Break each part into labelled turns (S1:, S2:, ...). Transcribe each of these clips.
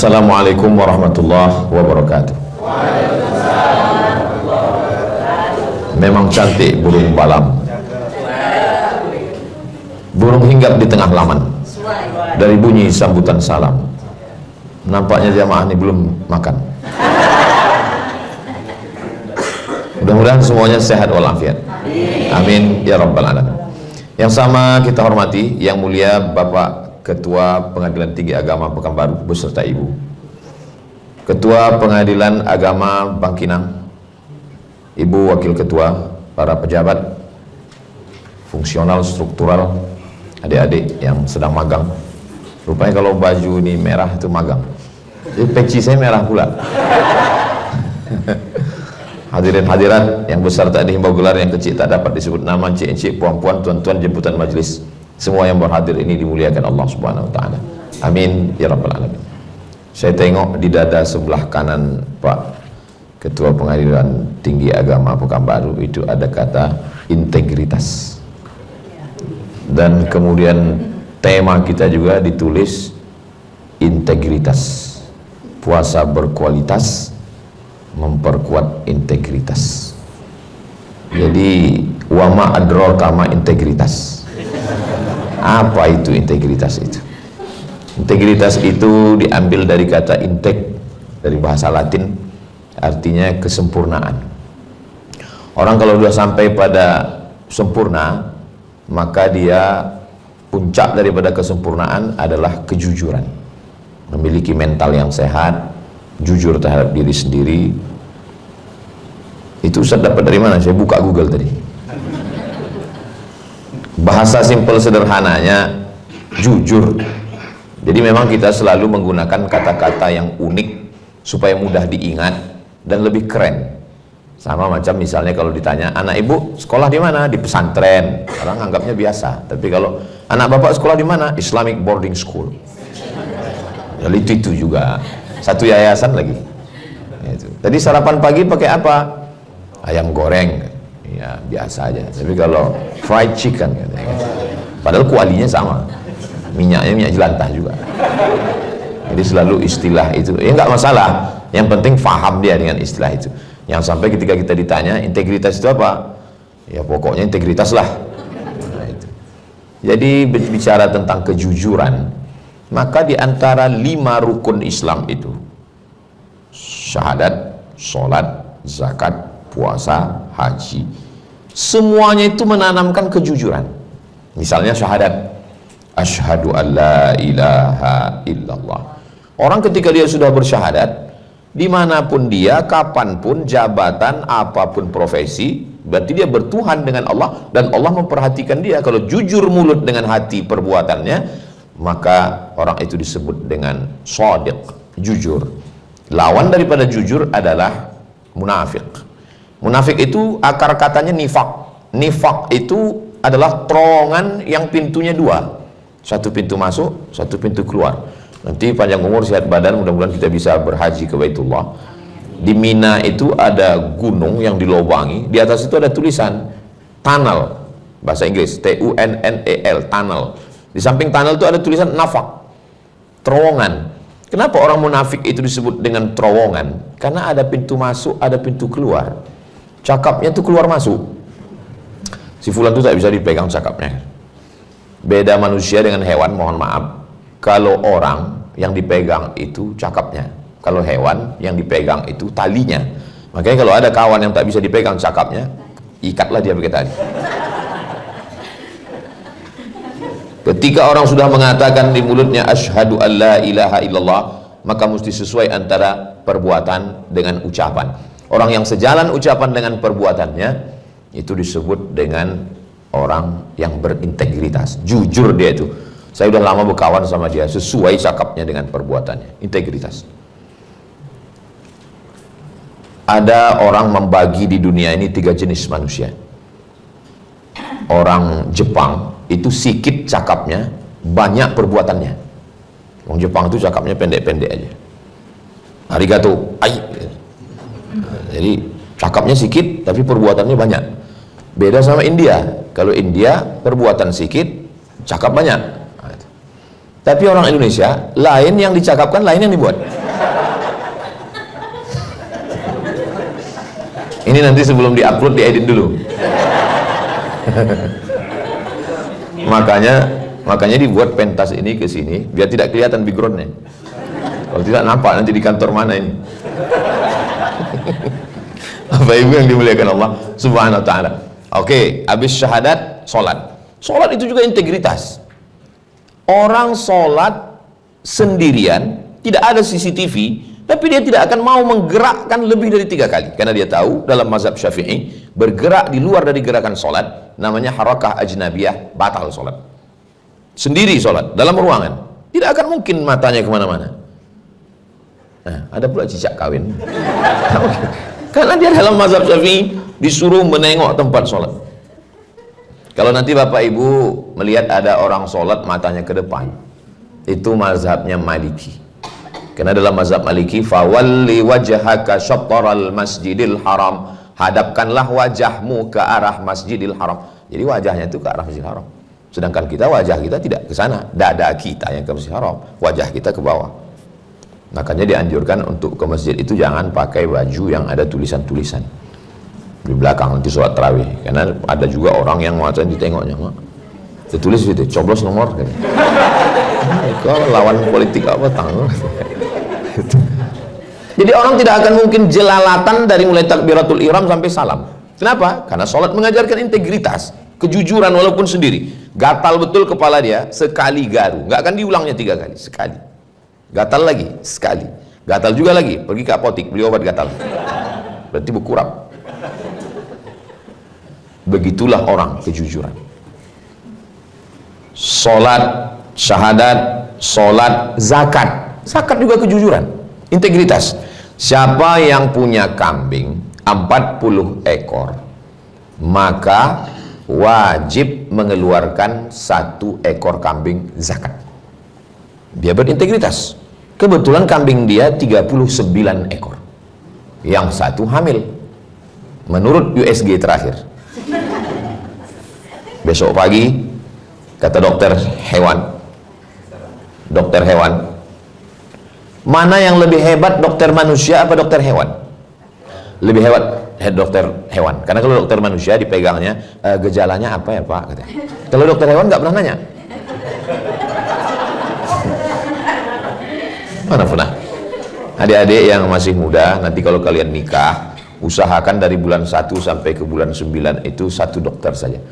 S1: Assalamualaikum warahmatullahi wabarakatuh. Memang cantik burung balam, burung hinggap di tengah laman. Dari bunyi sambutan salam, nampaknya jamaah ini belum makan. Mudah-mudahan semuanya sehat walafiat. Amin ya rabbal alamin. Yang sama kita hormati Yang Mulia Bapak Ketua Pengadilan Tinggi Agama Pekanbaru beserta Ibu, Ketua Pengadilan Agama Bangkinang, Ibu Wakil Ketua, para pejabat, fungsional, struktural, adik-adik yang sedang magang. Rupanya kalau baju ini merah itu magang, jadi peci saya merah pula. Hadirin hadirat yang besar tak dihimbau gelar, yang kecil tak dapat disebut nama, encik-encik, puan-puan, tuan-tuan, jemputan majelis, semua yang berhadir ini dimuliakan Allah Subhanahu wa taala. Amin ya rabbal alamin. Saya tengok di dada sebelah kanan Pak Ketua Pengadilan Tinggi Agama Pekanbaru itu ada kata integritas. Dan kemudian tema kita juga ditulis integritas. Puasa berkualitas, memperkuat integritas. Jadi wama adror kama integritas. Apa itu integritas itu? Integritas itu diambil dari kata integ, dari bahasa Latin, artinya kesempurnaan. Orang kalau sudah sampai pada sempurna, maka dia puncak daripada kesempurnaan adalah kejujuran. Memiliki mental yang sehat, jujur terhadap diri sendiri. Itu Ustaz dapat dari mana? Saya buka Google tadi. Bahasa simpel sederhananya jujur. Jadi memang kita selalu menggunakan kata-kata yang unik supaya mudah diingat dan lebih keren. Sama macam misalnya kalau ditanya, anak ibu sekolah di mana? Di pesantren. Orang anggapnya biasa. Tapi kalau anak bapak sekolah di mana? Islamic boarding school. Jadi itu juga satu yayasan lagi. Itu. Tadi sarapan pagi pakai apa? Ayam goreng. Ya biasa aja. Tapi kalau fried chicken katanya, padahal kualinya sama, minyaknya minyak jelantah juga. Jadi selalu istilah itu ya nggak masalah, yang penting faham dia dengan istilah itu. Yang sampai ketika kita ditanya integritas itu apa, ya pokoknya integritas lah. Nah, itu. Jadi bicara tentang kejujuran, maka di antara 5 rukun Islam itu syahadat, sholat, zakat, puasa, haji, semuanya itu menanamkan kejujuran. Misalnya syahadat, asyhadu an la ilaha illallah. Orang ketika dia sudah bersyahadat, dimanapun dia, kapanpun, jabatan, apapun profesi, berarti dia bertuhan dengan Allah, dan Allah memperhatikan dia. Kalau jujur mulut dengan hati perbuatannya, maka orang itu disebut dengan shadiq, jujur. Lawan daripada jujur adalah munafik. Munafik itu akar katanya nifak. Nifak itu adalah terowongan yang pintunya 2. Satu pintu masuk, satu pintu keluar. Nanti panjang umur, sehat badan, mudah-mudahan kita bisa berhaji ke Baitullah. Di Mina itu ada gunung yang dilobangi, di atas itu ada tulisan tunnel, bahasa Inggris, T-U-N-N-E-L, tunnel. Di samping tunnel itu ada tulisan nafak, terowongan. Kenapa orang munafik itu disebut dengan terowongan? Karena ada pintu masuk, ada pintu keluar. Cakapnya itu keluar masuk. Si fulan itu tak bisa dipegang cakapnya. Beda manusia dengan hewan, mohon maaf. Kalau orang yang dipegang itu cakapnya, kalau hewan yang dipegang itu talinya. Makanya kalau ada kawan yang tak bisa dipegang cakapnya, ikatlah dia pakai tali. Ketika orang sudah mengatakan di mulutnya asyhadu an la ilaha illallah, maka mesti sesuai antara perbuatan dengan ucapan. Orang yang sejalan ucapan dengan perbuatannya itu disebut dengan orang yang berintegritas, jujur dia itu. Saya udah lama berkawan sama dia, sesuai cakapnya dengan perbuatannya, integritas. Ada orang membagi di dunia ini 3 jenis manusia. Orang Jepang itu sikit cakapnya, banyak perbuatannya. Orang Jepang itu cakapnya pendek-pendek aja. Arigato, ai. Jadi cakapnya sikit tapi perbuatannya banyak. Beda sama India. Kalau India perbuatan sikit, cakap banyak. Tapi orang Indonesia, lain yang dicakapkan, lain yang dibuat. Ini nanti sebelum diupload diedit dulu. makanya dibuat pentas ini ke sini biar tidak kelihatan backgroundnya. Kalau tidak nampak nanti di kantor mana ini. Apa ibu yang dimuliakan Allah Subhanahu wa taala. Oke, habis syahadat, sholat. Sholat itu juga integritas. Orang sholat sendirian, tidak ada CCTV, tapi dia tidak akan mau menggerakkan lebih dari 3 kali, karena dia tahu dalam mazhab Syafi'i bergerak di luar dari gerakan sholat namanya harakah ajnabiyah, batal sholat. Sendiri sholat dalam ruangan, tidak akan mungkin matanya kemana-mana. Nah, ada pula cicak kawin. Karena dia dalam mazhab Syafi'i disuruh menengok tempat sholat. Kalau nanti bapak ibu melihat ada orang sholat matanya ke depan, itu mazhabnya Maliki. Karena dalam mazhab Maliki, fawalli wajhaka syatral masjidil haram, hadapkanlah wajahmu ke arah masjidil haram. Jadi wajahnya itu ke arah masjidil haram. Sedangkan kita, wajah kita tidak ke sana, dada kita yang ke masjidil haram, wajah kita ke bawah. Makanya dianjurkan untuk ke masjid itu jangan pakai baju yang ada tulisan-tulisan di belakang nanti sholat tarawih, karena ada juga orang yang macam ditengoknya, tertulis itu coblos nomor kan. Kalau lawan politik apa tanggung. Jadi orang tidak akan mungkin jelalatan dari mulai takbiratul ihram sampai salam. Kenapa? Karena sholat mengajarkan integritas, kejujuran walaupun sendiri. Gatal betul kepala dia, sekali garu, nggak akan diulangnya 3 kali, sekali. Gatal lagi, sekali. Gatal juga lagi, pergi ke apotik beli obat gatal. Berarti berkurang. Begitulah orang kejujuran. Sholat, syahadat, sholat, zakat. Zakat juga kejujuran, integritas. Siapa yang punya kambing 40 ekor, maka wajib mengeluarkan 1 ekor kambing zakat. Dia berintegritas. Kebetulan kambing dia 39 ekor. Yang 1 hamil. Menurut USG terakhir. Besok pagi, kata dokter hewan, mana yang lebih hebat, dokter manusia apa dokter hewan? Lebih hebat dokter hewan, karena kalau dokter manusia dipegangnya, gejalanya apa ya pak? Katanya. Kalau dokter hewan nggak pernah nanya. Mana pernah? Adik-adik yang masih muda, nanti kalau kalian nikah, usahakan dari bulan 1 sampai ke bulan 9 itu 1 dokter saja.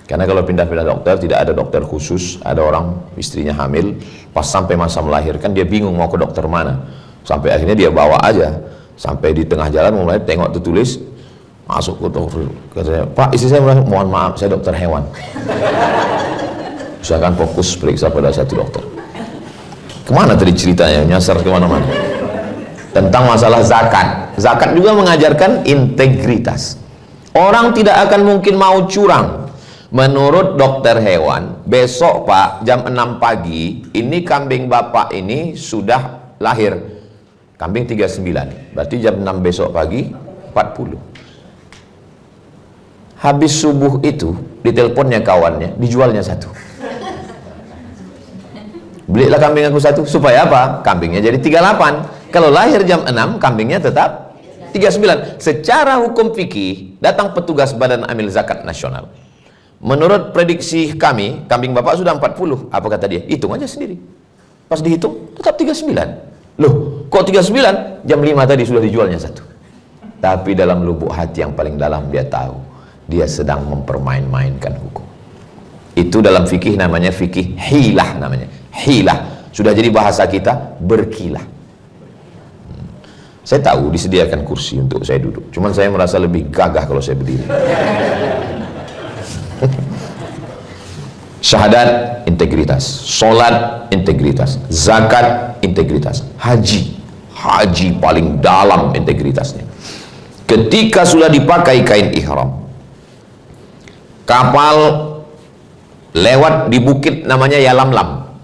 S1: Karena kalau pindah-pindah dokter, tidak ada dokter khusus. Ada orang istrinya hamil, pas sampai masa melahirkan dia bingung mau ke dokter mana. Sampai akhirnya dia bawa aja. Sampai di tengah jalan mulai tengok tertulis, masuk ke dokter. Katanya, Pak, istri saya mohon maaf, saya dokter hewan. Usahakan fokus periksa pada 1 dokter. Kemana tadi ceritanya? Nyasar kemana-mana. Tentang masalah zakat. Zakat juga mengajarkan integritas. Orang tidak akan mungkin mau curang. Menurut dokter hewan, besok pak jam 6 pagi ini kambing bapak ini sudah lahir. Kambing 39, berarti jam 6 besok pagi 40. Habis subuh itu diteleponnya kawannya, dijualnya 1. Belilah kambing aku 1, supaya apa? Kambingnya jadi 38. Kalau lahir jam 6, kambingnya tetap 39. Secara hukum fikih, datang petugas Badan Amil Zakat Nasional. Menurut prediksi kami, kambing bapak sudah 40. Apa kata dia? Hitung aja sendiri. Pas dihitung, tetap 39. Loh, kok 39? Jam 5 tadi sudah dijualnya 1. Tapi dalam lubuk hati yang paling dalam dia tahu, dia sedang mempermain-mainkan hukum. Itu dalam fikih namanya fikih hilah namanya. Hilah. Sudah jadi bahasa kita, berkilah. Saya tahu disediakan kursi untuk saya duduk. Cuman saya merasa lebih gagah kalau saya berdiri. Syahadat, integritas. Sholat, integritas. Zakat, integritas. Haji paling dalam integritasnya. Ketika sudah dipakai kain ihram, kapal lewat di bukit namanya Yalamlam.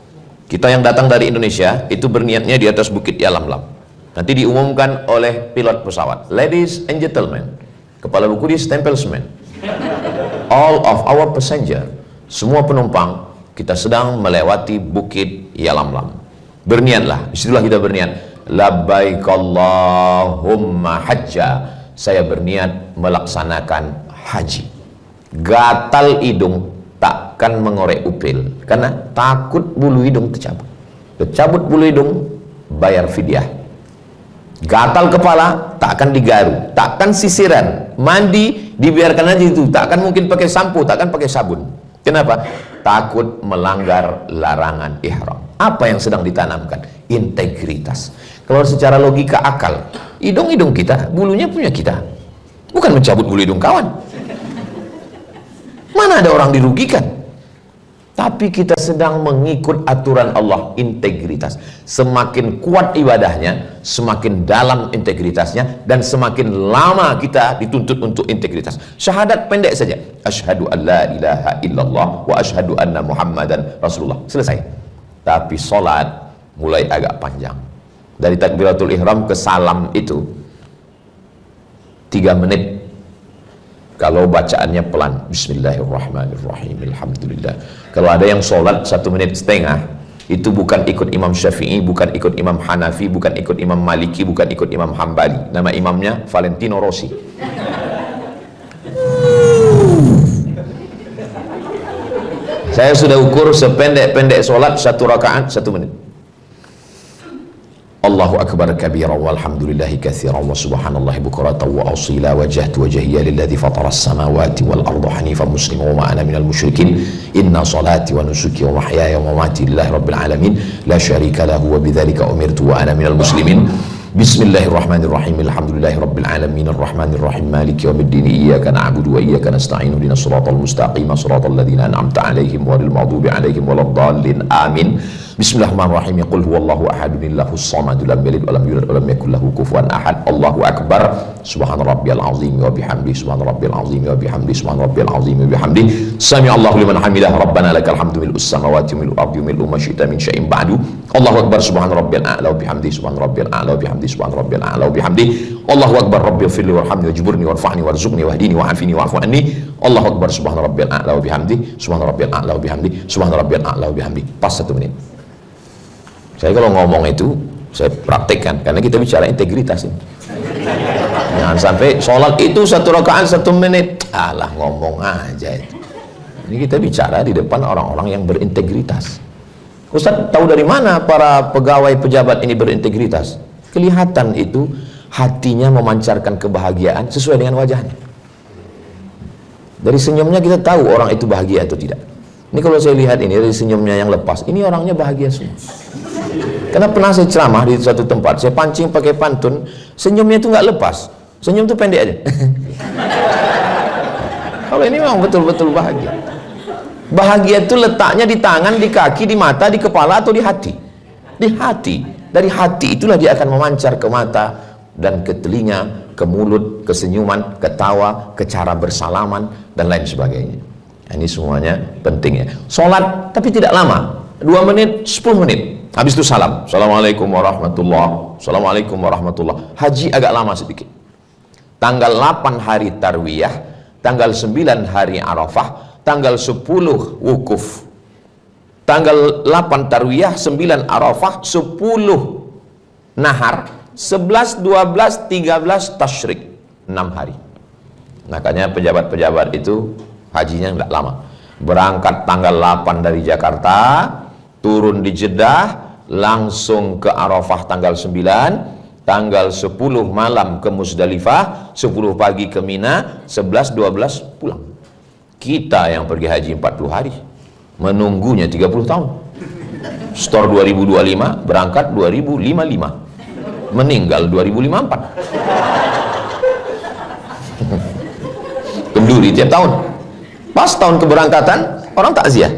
S1: Kita yang datang dari Indonesia itu berniatnya di atas bukit Yalamlam. Nanti diumumkan oleh pilot pesawat, ladies and gentlemen, kepala buku di stempel semen, all of our passenger, semua penumpang, kita sedang melewati bukit Yalamlam. Berniatlah, disitulah kita berniat, labbaik Allahumma hajja, saya berniat melaksanakan haji. Gatal hidung takkan mengorek upil, karena takut bulu hidung tercabut. Tercabut bulu hidung, bayar fidyah. Gatal kepala, takkan digaru, takkan sisiran, mandi dibiarkan aja itu, takkan mungkin pakai sampo, takkan pakai sabun. Kenapa? Takut melanggar larangan ihram. Apa yang sedang ditanamkan? Integritas. Kalau secara logika akal, hidung-hidung kita, bulunya punya kita, bukan mencabut bulu hidung kawan. Mana ada orang dirugikan? Tapi kita sedang mengikut aturan Allah, integritas. Semakin kuat ibadahnya, semakin dalam integritasnya, dan semakin lama kita dituntut untuk integritas. Syahadat pendek saja, asyhadu an la ilaha illallah wa asyhadu anna muhammadan rasulullah, selesai. Tapi sholat mulai agak panjang. Dari takbiratul ihram ke salam itu 3 menit. Kalau bacaannya pelan, bismillahirrahmanirrahim, alhamdulillah. Kalau ada yang sholat 1 menit setengah, itu bukan ikut Imam Syafi'i, bukan ikut Imam Hanafi, bukan ikut Imam Maliki, bukan ikut Imam Hambali. Nama imamnya Valentino Rossi. Saya sudah ukur sependek-pendek sholat 1 rakaat 1 menit. Allahu akbar kabira walhamdulillahi katsira wa subhanallahi bukratan wa asila wajhtu wajhiya lilladzi fatara as-samawati wal arda hanifan musliman wa ma ana minal musyrikin inna salati wa nusuki wa mahyaya wa mamati lillahi rabbil alamin la syarika lahu wa bidzalika umirtu wa ana minal muslimin. Bismillahirrahmanirrahim, alhamdulillahi rabbil alamin, arrahmanirrahim, maliki yaumiddin, iyyaka na'budu wa iyyaka nasta'in, ihdinas siratal mustaqim, siratal ladzina an'amta 'alaihim ghairil maghdubi 'alaihim waladdallin, amin. Bismillahirrahmanirrahim, qul huwallahu ahad, lahus samad, lam yalid wa lam yulad wa lam yakul lahu kufuwan ahad. Allahu akbar, subhana rabbiyal azim wa bihamdi, subhana rabbiyal azim wa bihamdi, subhana rabbiyal azim wa bihamdi, sami Allahu liman hamidah, rabbana lakal hamdu mil'us samawati wa mil'ul ardi wa mil'u ma syi'ta min syai'in ba'du. Allahu akbar, subhana rabbiyal a'la wa bihamdi, subhana rabbiyal a'la wa bihamdi, subhana rabbiyal a'la wa bihamdi. Allahu akbar, rabbighfirli warhamni wajburni warfa'ni warzuqni wahdini wa'afini wa'fu anni. Allahu akbar, subhana rabbiyal a'la wa bihamdi, subhana rabbiyal a'la wa bihamdi, subhana rabbiyal a'la wa bihamdi. Pas 1 menit. Saya kalau ngomong itu saya praktekkan, karena kita bicara integritas ini. Jangan sampai sholat itu 1 rakaat 1 menit, alah ngomong aja itu. Ini kita bicara di depan orang-orang yang berintegritas. Ustaz, tahu dari mana para pegawai pejabat ini berintegritas? Kelihatan itu hatinya memancarkan kebahagiaan sesuai dengan wajahnya. Dari senyumnya kita tahu orang itu bahagia atau tidak. Ini kalau saya lihat ini dari senyumnya yang lepas, ini orangnya bahagia semua. Karena pernah saya ceramah di suatu tempat, saya pancing pakai pantun, senyumnya itu nggak lepas, senyum itu pendek aja. Kalau ini memang betul-betul bahagia. Bahagia itu letaknya di tangan, di kaki, di mata, di kepala, atau di hati? Di hati. Dari hati itulah dia akan memancar ke mata dan ke telinga, ke mulut, ke senyuman, ke tawa, ke cara bersalaman, dan lain sebagainya. Ini semuanya penting ya. Sholat tapi tidak lama, 2 menit, 10 menit. Habis itu salam, assalamualaikum warahmatullah, assalamualaikum warahmatullah. Haji agak lama sedikit. Tanggal 8 hari tarwiyah, tanggal 9 hari Arafah, tanggal 10 wukuf. Tanggal 8 tarwiyah, 9 Arafah, 10 nahar, 11, 12, 13 tasyrik, 6 hari. Makanya pejabat-pejabat itu hajinya enggak lama. Berangkat tanggal 8 dari Jakarta, turun di Jeddah, langsung ke Arafah tanggal 9, tanggal 10 malam ke Musdalifah, 10 pagi ke Mina, 11, 12 pulang. Kita yang pergi haji 40 hari, menunggunya 30 tahun. Store 2025, berangkat 2055, meninggal 2054. Kenduri tiap tahun. Pas tahun keberangkatan, orang takziah.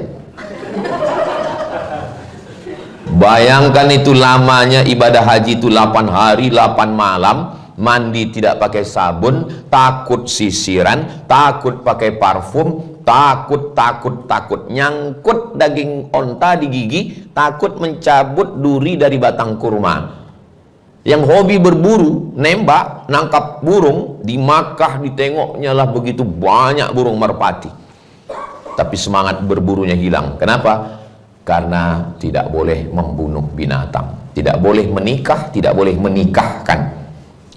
S1: Bayangkan itu lamanya ibadah haji itu 8 hari 8 malam, mandi tidak pakai sabun, takut sisiran, takut pakai parfum, takut nyangkut daging onta di gigi, takut mencabut duri dari batang kurma. Yang hobi berburu, nembak, nangkap burung, di Makkah ditengoknya lah begitu banyak burung merpati. tapi semangat berburunya hilang. Kenapa? Karena tidak boleh membunuh binatang, tidak boleh menikah, tidak boleh menikahkan.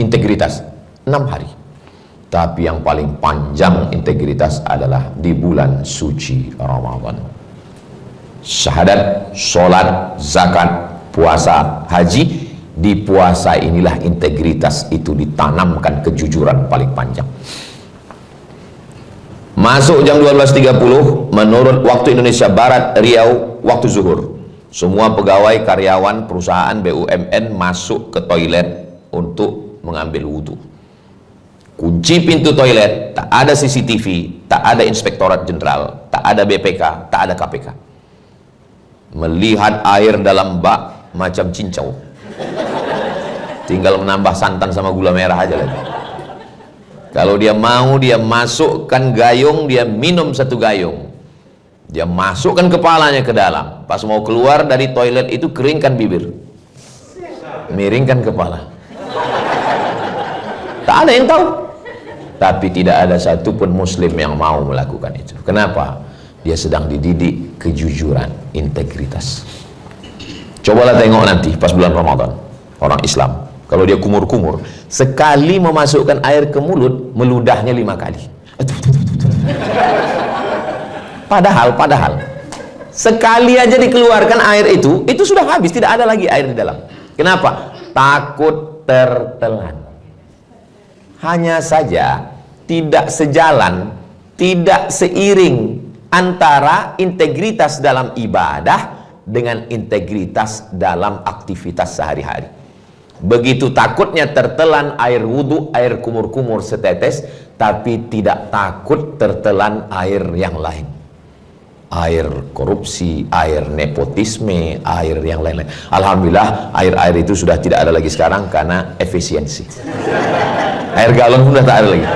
S1: Integritas 6 hari. Tapi yang paling panjang integritas adalah di bulan suci Ramadan. Syahadat, sholat, zakat, puasa, haji. Di puasa inilah integritas itu ditanamkan, kejujuran paling panjang. Masuk jam 12.30 menurut waktu Indonesia Barat, Riau, waktu zuhur. Semua pegawai, karyawan, perusahaan BUMN masuk ke toilet untuk mengambil wudhu. Kunci pintu toilet, tak ada CCTV, tak ada Inspektorat Jenderal, tak ada BPK, tak ada KPK. Melihat air dalam bak macam cincau, tinggal menambah santan sama gula merah aja lagi. Kalau dia mau, dia masukkan gayung, dia minum 1 gayung, dia masukkan kepalanya ke dalam. Pas mau keluar dari toilet itu, keringkan bibir, miringkan kepala. Tak ada yang tahu. Tapi tidak ada satupun muslim yang mau melakukan itu. Kenapa? Dia sedang dididik kejujuran, integritas. Cobalah tengok nanti pas bulan Ramadan, orang Islam kalau dia kumur-kumur, sekali memasukkan air ke mulut, meludahnya 5 kali. Padahal sekali aja dikeluarkan air itu sudah habis, tidak ada lagi air di dalam. Kenapa? Takut tertelan. Hanya saja tidak sejalan, tidak seiring antara integritas dalam ibadah dengan integritas dalam aktivitas sehari-hari. Begitu takutnya tertelan air wudhu, air kumur-kumur setetes, tapi tidak takut tertelan air yang lain. Air korupsi, air nepotisme, air yang lain-lain. Alhamdulillah air-air itu sudah tidak ada lagi sekarang karena efisiensi. Air galon sudah tak ada lagi.